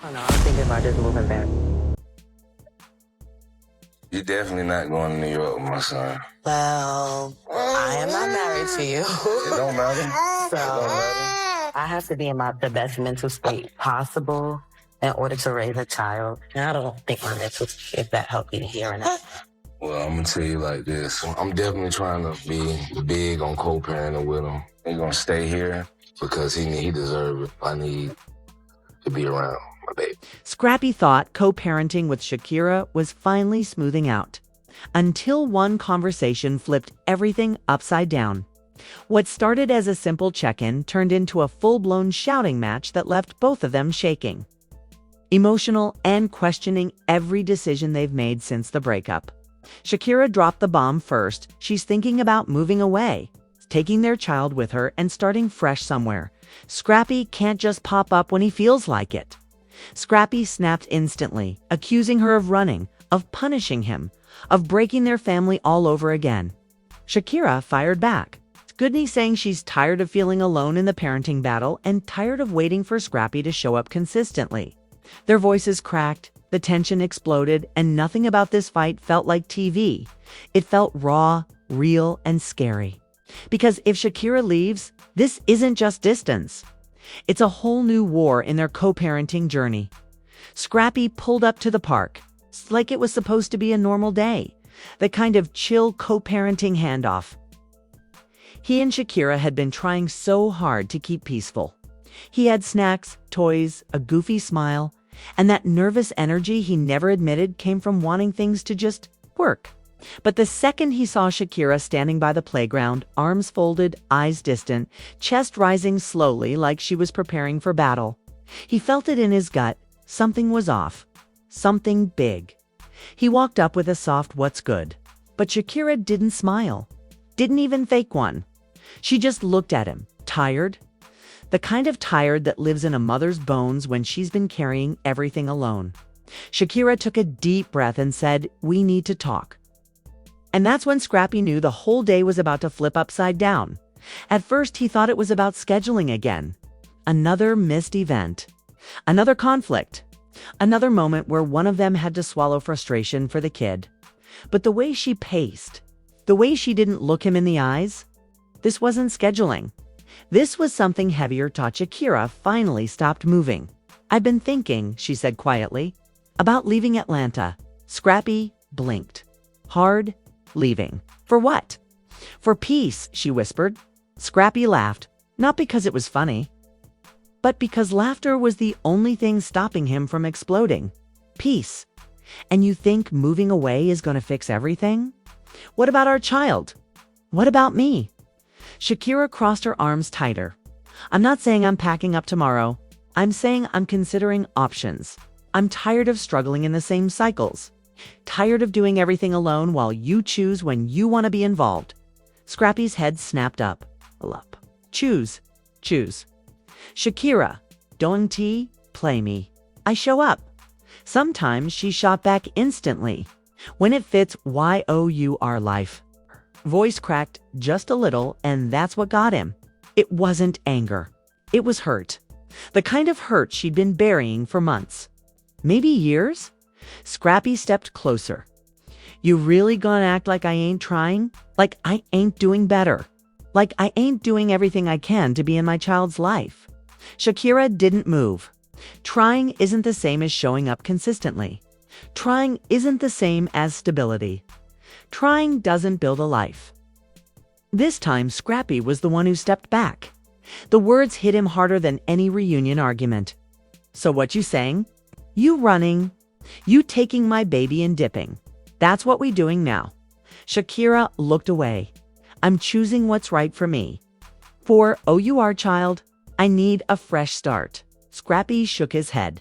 Oh no, I'm thinking about just moving back. You're definitely not going to New York with my son. Well, I am not married to you. It don't matter. So It don't matter. I have to be in the best mental state possible in order to raise a child. And I don't think my mental state is that healthy to hear enough. Well, I'm gonna tell you like this. I'm definitely trying to be big on co-parenting with him. He's gonna stay here because he deserves it. I need to be around my baby. Scrappy thought co-parenting with Shakira was finally smoothing out, until one conversation flipped everything upside down. What started as a simple check-in turned into a full-blown shouting match that left both of them shaking, emotional and questioning every decision they've made since the breakup. Shakira dropped the bomb first. She's thinking about moving away, taking their child with her and starting fresh somewhere. Scrappy can't just pop up when he feels like it. Scrappy snapped instantly, accusing her of running, of punishing him, of breaking their family all over again. Shakira fired back, Goodney saying she's tired of feeling alone in the parenting battle and tired of waiting for Scrappy to show up consistently. Their voices cracked, the tension exploded, and nothing about this fight felt like TV. It felt raw, real, and scary. Because if Shakira leaves, this isn't just distance. It's a whole new war in their co-parenting journey. Scrappy pulled up to the park, like it was supposed to be a normal day, the kind of chill co-parenting handoff. He and Shakira had been trying so hard to keep peaceful. He had snacks, toys, a goofy smile, and that nervous energy he never admitted came from wanting things to just work. But the second he saw Shakira standing by the playground, arms folded, eyes distant, chest rising slowly like she was preparing for battle, he felt it in his gut. Something was off. Something big. He walked up with a soft "what's good?" But Shakira didn't smile. Didn't even fake one. She just looked at him, tired. The kind of tired that lives in a mother's bones when she's been carrying everything alone. Shakira took a deep breath and said, "We need to talk." And that's when Scrappy knew the whole day was about to flip upside down. At first, he thought it was about scheduling again. Another missed event. Another conflict. Another moment where one of them had to swallow frustration for the kid. But the way she paced, the way she didn't look him in the eyes, this wasn't scheduling. This was something heavier. Shakira finally stopped moving. "I've been thinking," she said quietly, "about leaving Atlanta." Scrappy blinked. Hard. Leaving. For what? For peace, she whispered. Scrappy laughed, not because it was funny, but because laughter was the only thing stopping him from exploding. Peace. And you think moving away is going to fix everything? What about our child? What about me? Shakira crossed her arms tighter. "I'm not saying I'm packing up tomorrow. I'm saying I'm considering options. I'm tired of struggling in the same cycles. Tired of doing everything alone while you choose when you want to be involved." Scrappy's head snapped up. Choose. Choose. "Shakira, don't play me. I show up." Sometimes she shot back instantly. "When it fits your life." Voice cracked just a little, and that's what got him. It wasn't anger. It was hurt. The kind of hurt she'd been burying for months. Maybe years? Scrappy stepped closer. "You really gonna act like I ain't trying? Like I ain't doing better? Like I ain't doing everything I can to be in my child's life?" Shakira didn't move. Trying isn't the same as showing up consistently. Trying isn't the same as stability. Trying doesn't build a life. This time, Scrappy was the one who stepped back. The words hit him harder than any reunion argument. "So what you saying? You running? You taking my baby and dipping? That's what we doing now?" Shakira looked away. "I'm choosing what's right for me. For our child, I need a fresh start." Scrappy shook his head.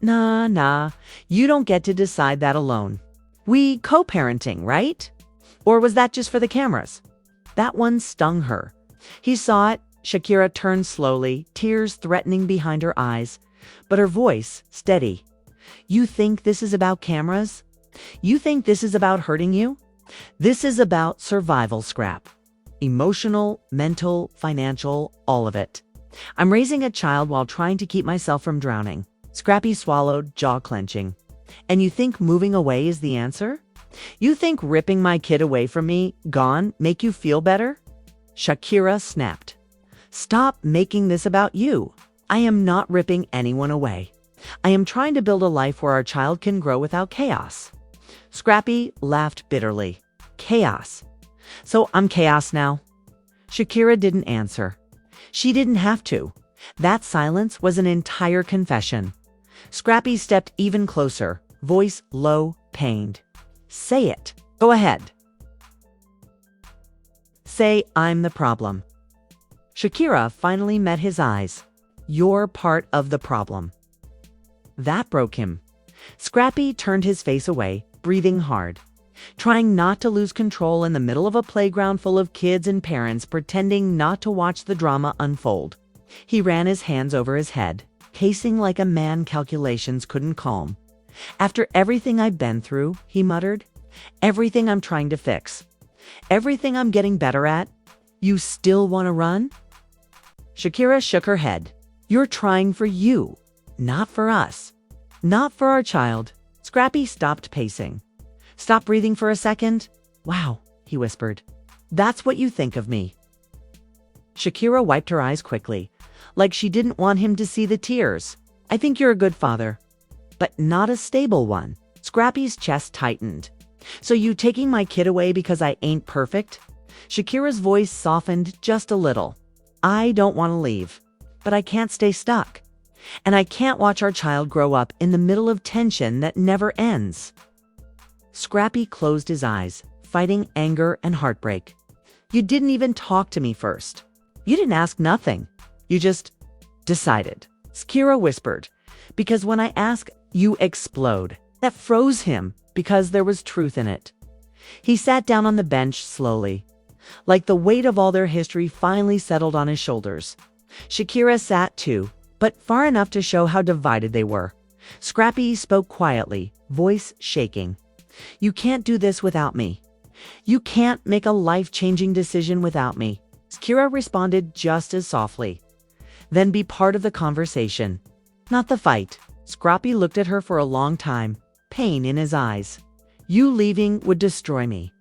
Nah, you don't get to decide that alone. We co-parenting, right? Or was that just for the cameras? That one stung her. He saw it. Shakira turned slowly, tears threatening behind her eyes, but her voice steady. "You think this is about cameras? You think this is about hurting you? This is about survival, Scrap. Emotional, mental, financial, all of it. I'm raising a child while trying to keep myself from drowning. Scrappy swallowed, jaw clenching. And you think moving away is the answer? You think ripping my kid away from me, gone, make you feel better? Shakira snapped. Stop making this about you. I am not ripping anyone away. I am trying to build a life where our child can grow without chaos. Scrappy laughed bitterly. Chaos. So I'm chaos now? Shakira didn't answer. She didn't have to. That silence was an entire confession. Scrappy stepped even closer, voice low, pained. Say it. Go ahead. Say I'm the problem. Shakira finally met his eyes. You're part of the problem. That broke him. Scrappy turned his face away, breathing hard, trying not to lose control in the middle of a playground full of kids and parents pretending not to watch the drama unfold. He ran his hands over his head, pacing like a man calculations couldn't calm. After everything I've been through, he muttered, everything I'm trying to fix, everything I'm getting better at, you still want to run? Shakira shook her head. You're trying for you, not for us, not for our child. Scrappy stopped pacing. Stop breathing for a second. Wow, he whispered. That's what you think of me. Shakira wiped her eyes quickly, like she didn't want him to see the tears. I think you're a good father, but not a stable one. Scrappy's chest tightened. So you taking my kid away because I ain't perfect? Shakira's voice softened just a little. I don't want to leave, but I can't stay stuck. And I can't watch our child grow up in the middle of tension that never ends. Scrappy closed his eyes, fighting anger and heartbreak. You didn't even talk to me first. You didn't ask nothing. You just decided. Shakira whispered, because when I ask, you explode. That froze him because there was truth in it. He sat down on the bench slowly, like the weight of all their history finally settled on his shoulders. Shakira sat too, but far enough to show how divided they were. Scrappy spoke quietly, voice shaking. You can't do this without me. You can't make a life-changing decision without me. Shakira responded just as softly. Then be part of the conversation, not the fight. Scrappy looked at her for a long time, pain in his eyes. You leaving would destroy me.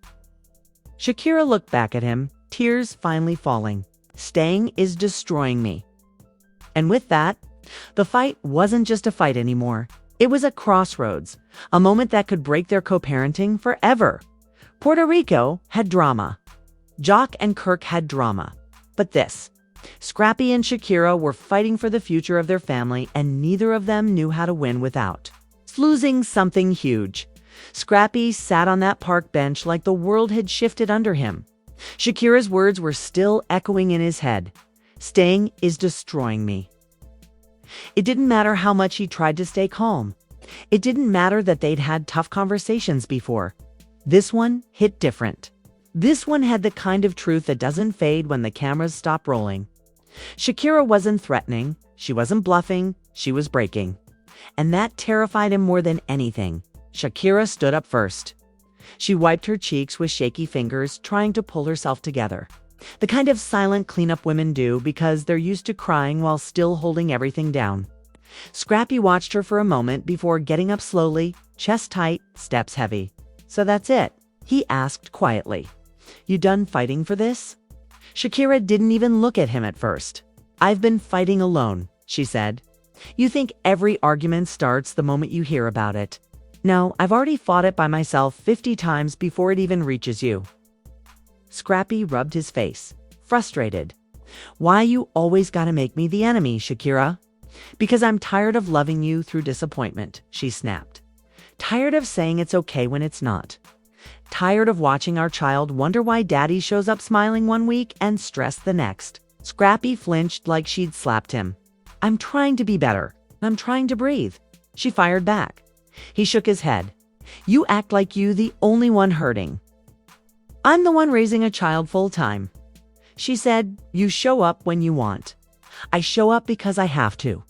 Shakira looked back at him, tears finally falling. Staying is destroying me. And with that, the fight wasn't just a fight anymore. It was a crossroads, a moment that could break their co-parenting forever. Puerto Rico had drama. Jock and Kirk had drama. But this, Scrappy and Shakira were fighting for the future of their family, and neither of them knew how to win without losing something huge. Scrappy sat on that park bench like the world had shifted under him. Shakira's words were still echoing in his head. Staying is destroying me. It didn't matter how much he tried to stay calm. It didn't matter that they'd had tough conversations before. This one hit different. This one had the kind of truth that doesn't fade when the cameras stop rolling. Shakira wasn't threatening. She wasn't bluffing. She was breaking. And that terrified him more than anything. Shakira stood up first. She wiped her cheeks with shaky fingers, trying to pull herself together. The kind of silent cleanup women do because they're used to crying while still holding everything down. Scrappy watched her for a moment before getting up slowly, chest tight, steps heavy. So that's it, he asked quietly. You done fighting for this? Shakira didn't even look at him at first. I've been fighting alone, she said. You think every argument starts the moment you hear about it. No, I've already fought it by myself 50 times before it even reaches you. Scrappy rubbed his face, frustrated. Why you always gotta make me the enemy, Shakira? Because I'm tired of loving you through disappointment, she snapped. Tired of saying it's okay when it's not. Tired of watching our child wonder why daddy shows up smiling one week and stressed the next. Scrappy flinched like she'd slapped him. I'm trying to be better. I'm trying to breathe. She fired back. He shook his head. You act like you the only one hurting. I'm the one raising a child full time. She said, you show up when you want. I show up because I have to.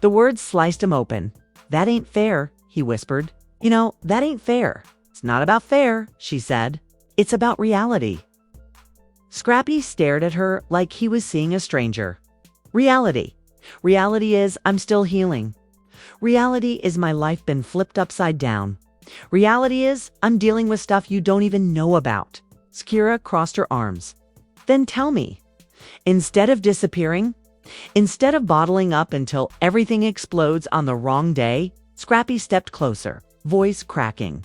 The words sliced him open. That ain't fair, he whispered. You know, that ain't fair. It's not about fair, she said. It's about reality. Scrappy stared at her like he was seeing a stranger. Reality. Reality is I'm still healing. Reality is my life been flipped upside down. Reality is I'm dealing with stuff you don't even know about. Shakira crossed her arms. Then tell me. Instead of disappearing, instead of bottling up until everything explodes on the wrong day, Scrappy stepped closer, voice cracking.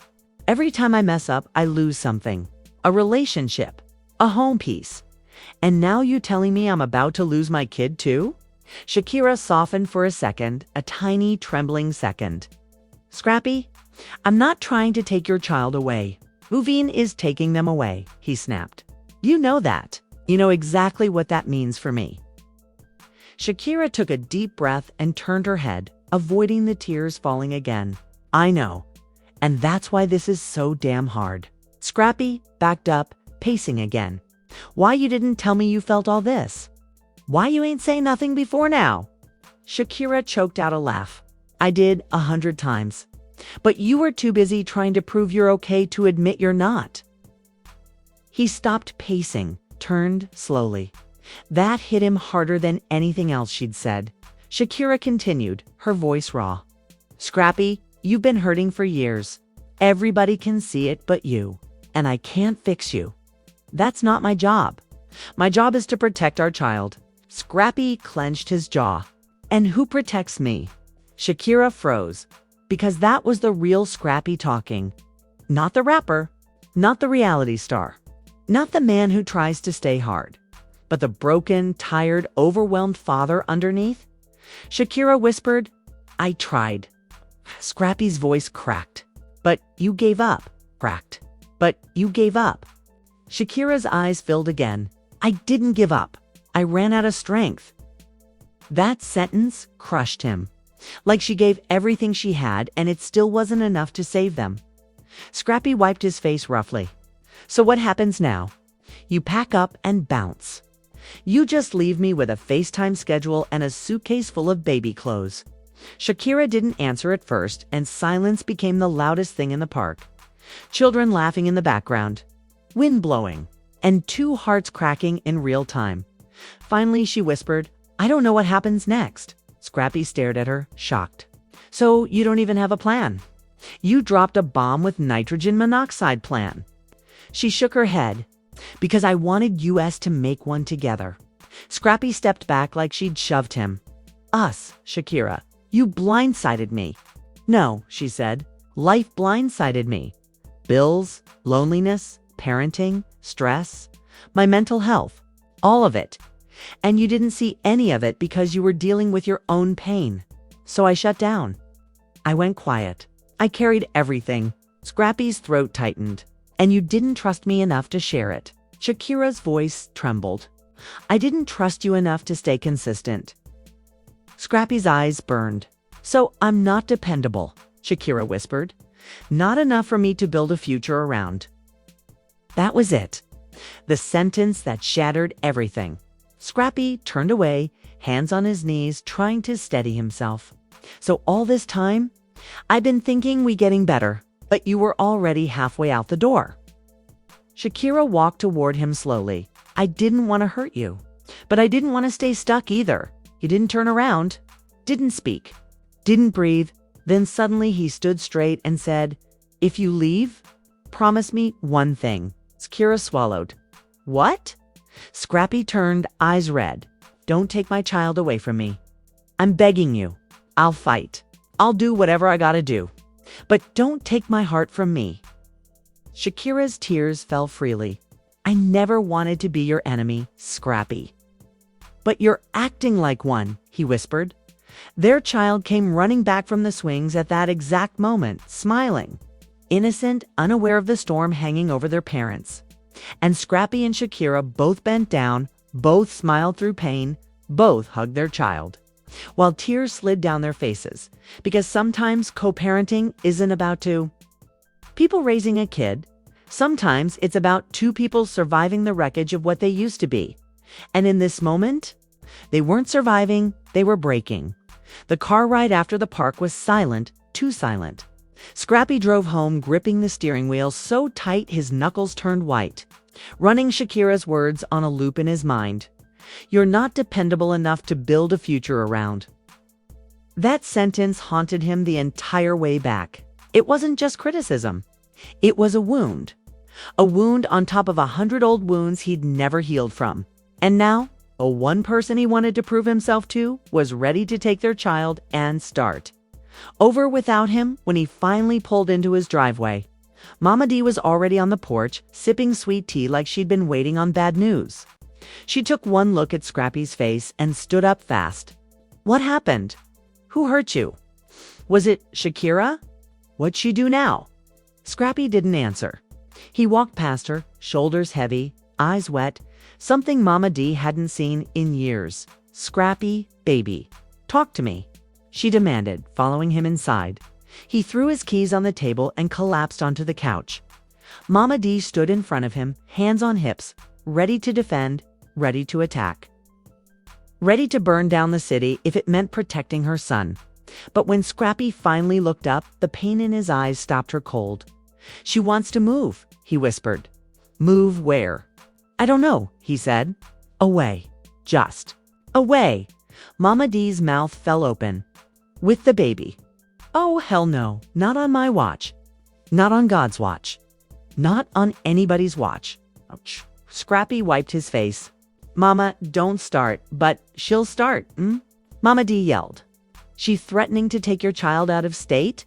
Every time I mess up, I lose something. A relationship. A home piece. And now you telling me I'm about to lose my kid too? Shakira softened for a second, a tiny trembling second. Scrappy, I'm not trying to take your child away. Moving is taking them away, he snapped. You know that. You know exactly what that means for me. Shakira took a deep breath and turned her head, avoiding the tears falling again. I know. And that's why this is so damn hard. Scrappy backed up, pacing again. Why you didn't tell me you felt all this? Why you ain't say nothing before now? Shakira choked out a laugh. I did 100 times. But you were too busy trying to prove you're okay to admit you're not. He stopped pacing, turned slowly. That hit him harder than anything else she'd said. Shakira continued, her voice raw. Scrappy, you've been hurting for years. Everybody can see it but you. And I can't fix you. That's not my job. My job is to protect our child. Scrappy clenched his jaw. And who protects me? Shakira froze. Because that was the real Scrappy talking. Not the rapper. Not the reality star. Not the man who tries to stay hard. But the broken, tired, overwhelmed father underneath? Shakira whispered, I tried. Scrappy's voice cracked. But you gave up. Cracked. But you gave up. Shakira's eyes filled again. I didn't give up. I ran out of strength. That sentence crushed him. Like she gave everything she had and it still wasn't enough to save them. Scrappy wiped his face roughly. So what happens now? You pack up and bounce. You just leave me with a FaceTime schedule and a suitcase full of baby clothes. Shakira didn't answer at first, and silence became the loudest thing in the park. Children laughing in the background, wind blowing, and two hearts cracking in real time. Finally, she whispered, I don't know what happens next. Scrappy stared at her, shocked. So you don't even have a plan? You dropped a bomb with nitrogen monoxide plan. She shook her head. Because I wanted us to make one together. Scrappy stepped back like she'd shoved him. Us, Shakira. You blindsided me. No, she said. Life blindsided me. Bills, loneliness, parenting, stress, my mental health. All of it. And you didn't see any of it because you were dealing with your own pain. So I shut down. I went quiet. I carried everything. Scrappy's throat tightened. And you didn't trust me enough to share it. Shakira's voice trembled. I didn't trust you enough to stay consistent. Scrappy's eyes burned. So I'm not dependable, Shakira whispered. Not enough for me to build a future around. That was it. The sentence that shattered everything. Scrappy turned away, hands on his knees, trying to steady himself. So all this time, I've been thinking we getting better. But you were already halfway out the door. Shakira walked toward him slowly. I didn't want to hurt you. But I didn't want to stay stuck either. He didn't turn around. Didn't speak. Didn't breathe. Then suddenly he stood straight and said, If you leave, promise me one thing. Shakira swallowed. What? Scrappy turned, eyes red. Don't take my child away from me. I'm begging you. I'll fight. I'll do whatever I gotta do. But don't take my heart from me. Shakira's tears fell freely. I never wanted to be your enemy, Scrappy. But you're acting like one, he whispered. Their child came running back from the swings at that exact moment, smiling. Innocent, unaware of the storm hanging over their parents. And Scrappy and Shakira both bent down, both smiled through pain, both hugged their child. While tears slid down their faces, because sometimes co-parenting isn't about two people raising a kid. Sometimes it's about two people surviving the wreckage of what they used to be. And in this moment, they weren't surviving, they were breaking. The car ride after the park was silent, too silent. Scrappy drove home gripping the steering wheel so tight his knuckles turned white, running Shakira's words on a loop in his mind. You're not dependable enough to build a future around. That sentence haunted him the entire way back. It wasn't just criticism. It was a wound. A wound on top of 100 old wounds he'd never healed from. And now, the one person he wanted to prove himself to was ready to take their child and start. Over without him when he finally pulled into his driveway. Mama D was already on the porch, sipping sweet tea like she'd been waiting on bad news. She took one look at Scrappy's face and stood up fast. What happened? Who hurt you? Was it Shakira? What'd she do now? Scrappy didn't answer. He walked past her, shoulders heavy, eyes wet, something Mama D hadn't seen in years. Scrappy, baby, talk to me, she demanded, following him inside. He threw his keys on the table and collapsed onto the couch. Mama D stood in front of him, hands on hips, ready to defend, ready to attack. Ready to burn down the city if it meant protecting her son. But when Scrappy finally looked up, the pain in his eyes stopped her cold. She wants to move, he whispered. Move where? I don't know, he said. Away. Just. Away. Mama D's mouth fell open. With the baby. Oh, hell no. Not on my watch. Not on God's watch. Not on anybody's watch. Ouch. Scrappy wiped his face. Mama, don't start, but she'll start, Mama D yelled. She threatening to take your child out of state?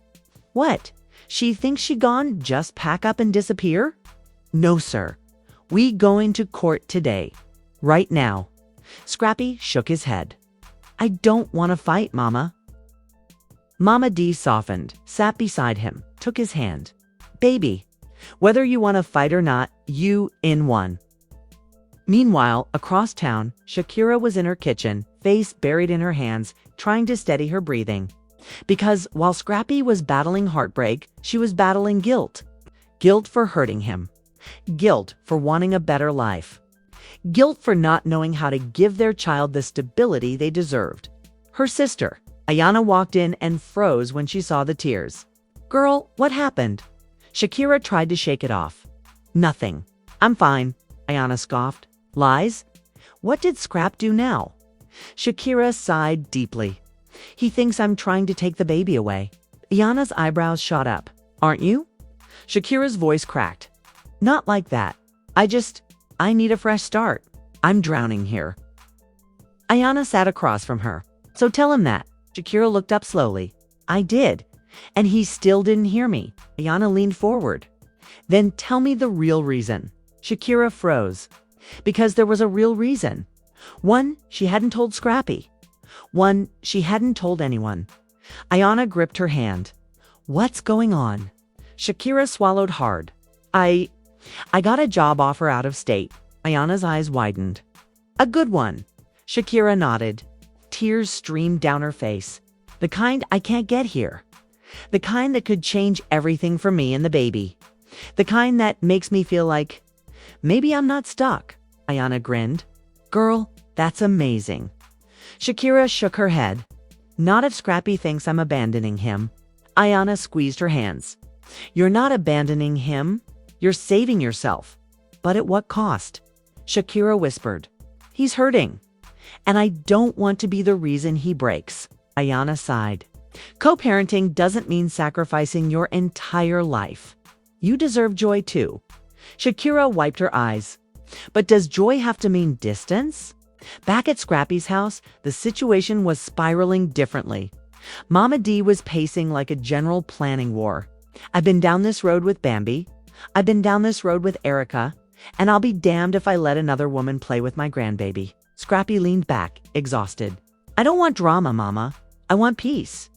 What? She thinks she gone just pack up and disappear? No, sir. We going to court today. Right now. Scrappy shook his head. I don't want to fight, Mama. Mama D softened, sat beside him, took his hand. Baby, whether you want to fight or not, you in one. Meanwhile, across town, Shakira was in her kitchen, face buried in her hands, trying to steady her breathing. Because while Scrappy was battling heartbreak, she was battling guilt. Guilt for hurting him. Guilt for wanting a better life. Guilt for not knowing how to give their child the stability they deserved. Her sister, Ayana, walked in and froze when she saw the tears. Girl, what happened? Shakira tried to shake it off. Nothing. I'm fine, Ayana scoffed. Lies? What did Scrap do now? Shakira sighed deeply. He thinks I'm trying to take the baby away. Ayana's eyebrows shot up. Aren't you? Shakira's voice cracked. Not like that. I need a fresh start. I'm drowning here. Ayana sat across from her. So tell him that. Shakira looked up slowly. I did. And he still didn't hear me. Ayana leaned forward. Then tell me the real reason. Shakira froze. Because there was a real reason. One, she hadn't told Scrappy. One, she hadn't told anyone. Ayana gripped her hand. What's going on? Shakira swallowed hard. I got a job offer out of state. Ayana's eyes widened. A good one. Shakira nodded. Tears streamed down her face. The kind I can't get here. The kind that could change everything for me and the baby. The kind that makes me feel like maybe I'm not stuck. Ayana grinned. Girl, that's amazing. Shakira shook her head. Not if Scrappy thinks I'm abandoning him. Ayana squeezed her hands. You're not abandoning him. You're saving yourself. But at what cost? Shakira whispered. He's hurting. And I don't want to be the reason he breaks. Ayana sighed. Co-parenting doesn't mean sacrificing your entire life. You deserve joy too. Shakira wiped her eyes. But does joy have to mean distance? Back at Scrappy's house, the situation was spiraling differently. Mama D was pacing like a general planning war. I've been down this road with Bambi. I've been down this road with Erica. And I'll be damned if I let another woman play with my grandbaby. Scrappy leaned back, exhausted. I don't want drama, Mama. I want peace.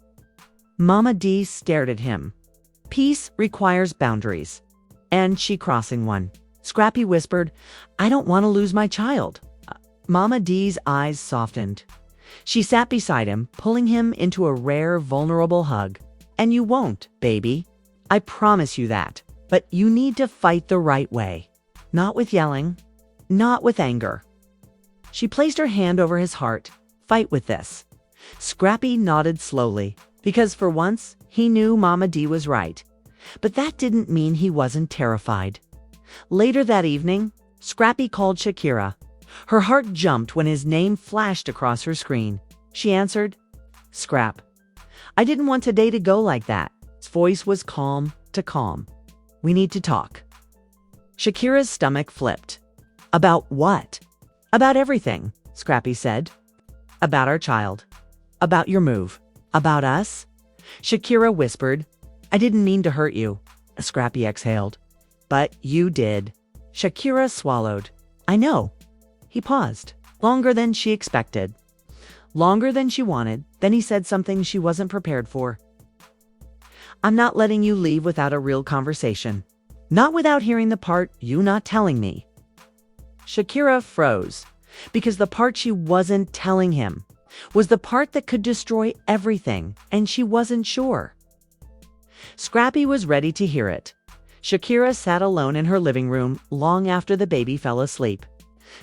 Mama D stared at him. Peace requires boundaries. And she crossing one. Scrappy whispered, I don't want to lose my child. Mama D's eyes softened. She sat beside him, pulling him into a rare, vulnerable hug. And you won't, baby. I promise you that. But you need to fight the right way. Not with yelling. Not with anger. She placed her hand over his heart. Fight with this. Scrappy nodded slowly, because for once, he knew Mama D was right. But that didn't mean he wasn't terrified. Later that evening, Scrappy called Shakira. Her heart jumped when his name flashed across her screen. She answered, Scrap, I didn't want today to go like that. His voice was calm to calm. We need to talk. Shakira's stomach flipped. About what? About everything, Scrappy said. About our child. About your move. About us? Shakira whispered. I didn't mean to hurt you. Scrappy exhaled. But you did. Shakira swallowed. I know. He paused. Longer than she expected. Longer than she wanted. Then he said something she wasn't prepared for. I'm not letting you leave without a real conversation. Not without hearing the part you not telling me. Shakira froze, because the part she wasn't telling him was the part that could destroy everything, and she wasn't sure. Scrappy was ready to hear it. Shakira sat alone in her living room long after the baby fell asleep,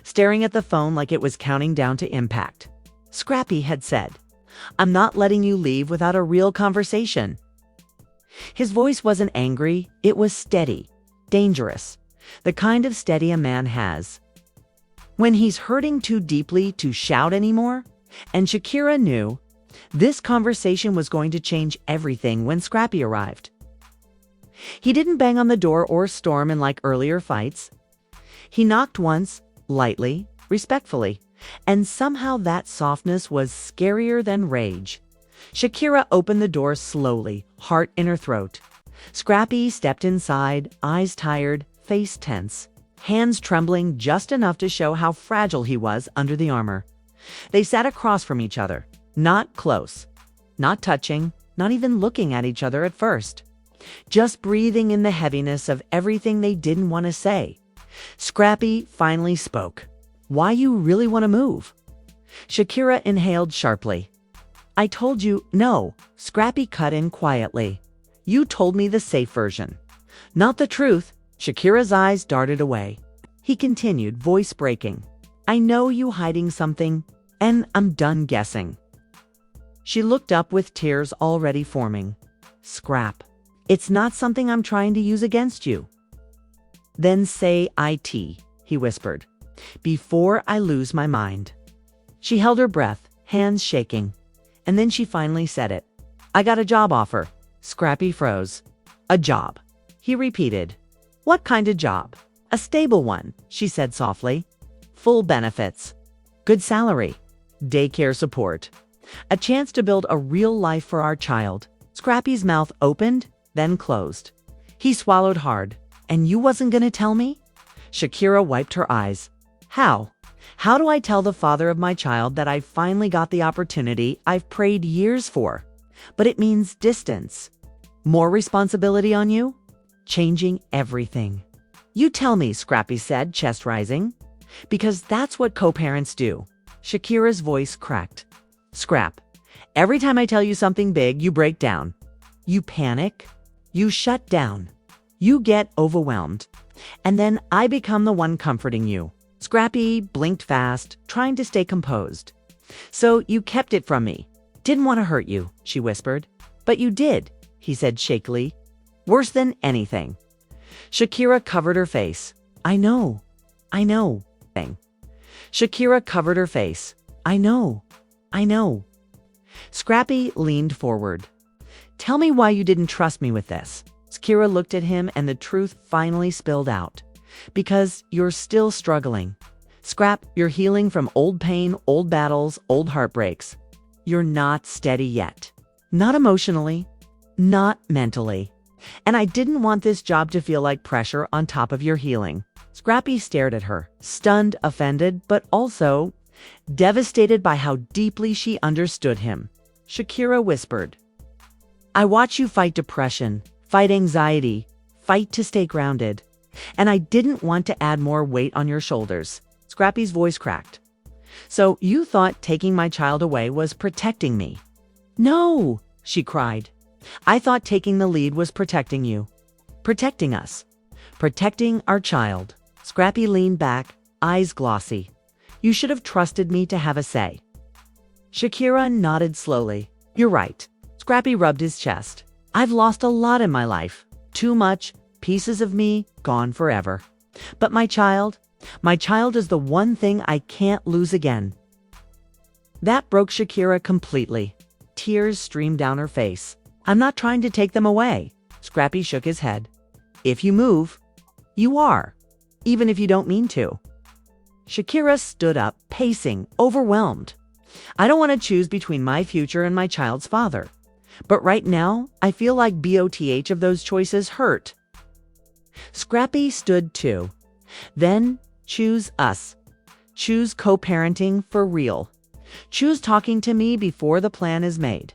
staring at the phone like it was counting down to impact. Scrappy had said, I'm not letting you leave without a real conversation. His voice wasn't angry, it was steady, dangerous, the kind of steady a man has when he's hurting too deeply to shout anymore. And Shakira knew this conversation was going to change everything when Scrappy arrived. He didn't bang on the door or storm in like earlier fights. He knocked once, lightly, respectfully, and somehow that softness was scarier than rage. Shakira opened the door slowly, heart in her throat. Scrappy stepped inside, eyes tired, face tense, hands trembling just enough to show how fragile he was under the armor. They sat across from each other, not close, not touching, not even looking at each other at first, just breathing in the heaviness of everything they didn't want to say. Scrappy finally spoke. Why you really want to move? Shakira inhaled sharply. I told you no, Scrappy cut in quietly. You told me the safe version. Not the truth. Shakira's eyes darted away. He continued, voice breaking. I know you hiding something, and I'm done guessing. She looked up with tears already forming. Scrap. It's not something I'm trying to use against you. Then say it, he whispered, before I lose my mind. She held her breath, hands shaking, and then she finally said it. I got a job offer. Scrappy froze. A job, he repeated. What kind of job? A stable one, she said softly. Full benefits, good salary, daycare support, a chance to build a real life for our child. Scrappy's mouth opened, then closed. He swallowed hard. And you wasn't gonna tell me? Shakira wiped her eyes. How? How do I tell the father of my child that I finally got the opportunity I've prayed years for? But it means distance. More responsibility on you? Changing everything. You tell me, Scrappy said, chest rising. Because that's what co-parents do. Shakira's voice cracked. Scrap. Every time I tell you something big, you break down. You panic. You shut down. You get overwhelmed. And then I become the one comforting you. Scrappy blinked fast, trying to stay composed. So you kept it from me. Didn't want to hurt you, she whispered. But you did, he said shakily. Worse than anything. Shakira covered her face. I know. Shakira covered her face. I know. Scrappy leaned forward. Tell me why you didn't trust me with this. Shakira looked at him and the truth finally spilled out. Because you're still struggling. Scrap, you're healing from old pain, old battles, old heartbreaks. You're not steady yet. Not emotionally. Not mentally. And I didn't want this job to feel like pressure on top of your healing. Scrappy stared at her, stunned, offended, but also devastated by how deeply she understood him. Shakira whispered, I watch you fight depression, fight anxiety, fight to stay grounded. And I didn't want to add more weight on your shoulders. Scrappy's voice cracked. So you thought taking my child away was protecting me? No, she cried. I thought taking the lead was protecting you. Protecting us. Protecting our child. Scrappy leaned back, eyes glossy. You should have trusted me to have a say. Shakira nodded slowly. You're right. Scrappy rubbed his chest. I've lost a lot in my life. Too much. Pieces of me gone forever. But my child is the one thing I can't lose again. That broke Shakira completely. tears streamed down her face. I'm not trying to take them away. Scrappy shook his head. If you move, you are, even if you don't mean to. Shakira stood up, pacing, overwhelmed. I don't want to choose between my future and my child's father. But right now, I feel like BOTH of those choices hurt. Scrappy stood too. Then, choose us. Choose co-parenting for real. Choose talking to me before the plan is made.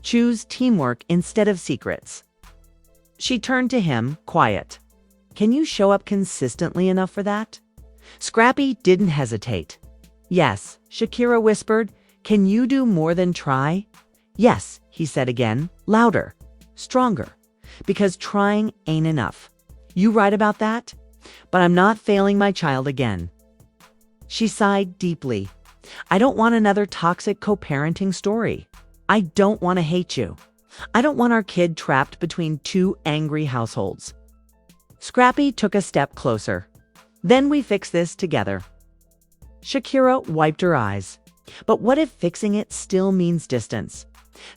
Choose teamwork instead of secrets. She turned to him, quiet. Can you show up consistently enough for that? Scrappy didn't hesitate. Yes, Shakira whispered. Can you do more than try? Yes, he said again, louder, stronger, because trying ain't enough. You right about that? But I'm not failing my child again. She sighed deeply. I don't want another toxic co-parenting story. I don't want to hate you. I don't want our kid trapped between two angry households. Scrappy took a step closer. Then we fix this together. Shakira wiped her eyes. But what if fixing it still means distance?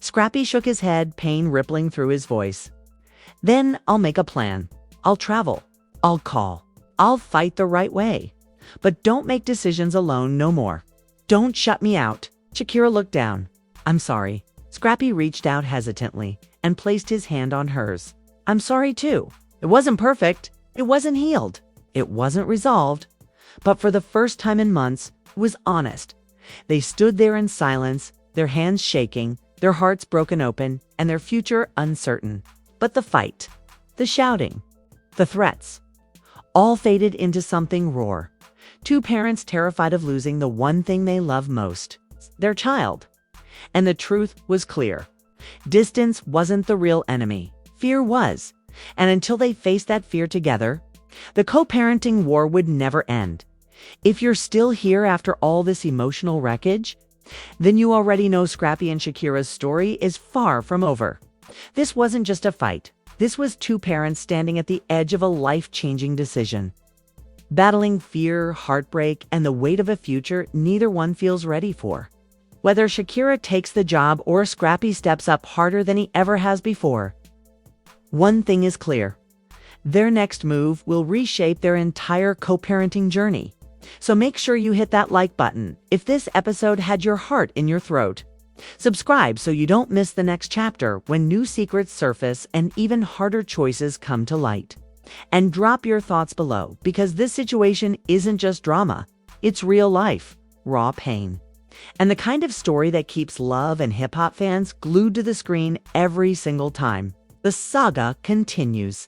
Scrappy shook his head, pain rippling through his voice. Then I'll make a plan. I'll travel. I'll call. I'll fight the right way. But don't make decisions alone no more. Don't shut me out. Shakira looked down. I'm sorry. Scrappy reached out hesitantly and placed his hand on hers. I'm sorry too. It wasn't perfect. It wasn't healed. It wasn't resolved. But for the first time in months, it was honest. They stood there in silence, their hands shaking, their hearts broken open, and their future uncertain. But the fight, the shouting, the threats, all faded into something raw. Two parents terrified of losing the one thing they love most, their child. And the truth was clear. Distance wasn't the real enemy. Fear was. And until they faced that fear together, the co-parenting war would never end. If you're still here after all this emotional wreckage, then you already know Scrappy and Shakira's story is far from over. This wasn't just a fight. This was two parents standing at the edge of a life-changing decision. Battling fear, heartbreak, and the weight of a future neither one feels ready for. Whether Shakira takes the job or Scrappy steps up harder than he ever has before, one thing is clear. Their next move will reshape their entire co-parenting journey. So make sure you hit that like button if this episode had your heart in your throat. Subscribe so you don't miss the next chapter when new secrets surface and even harder choices come to light. And drop your thoughts below because this situation isn't just drama. It's real life, raw pain. And the kind of story that keeps love and hip-hop fans glued to the screen every single time. The saga continues.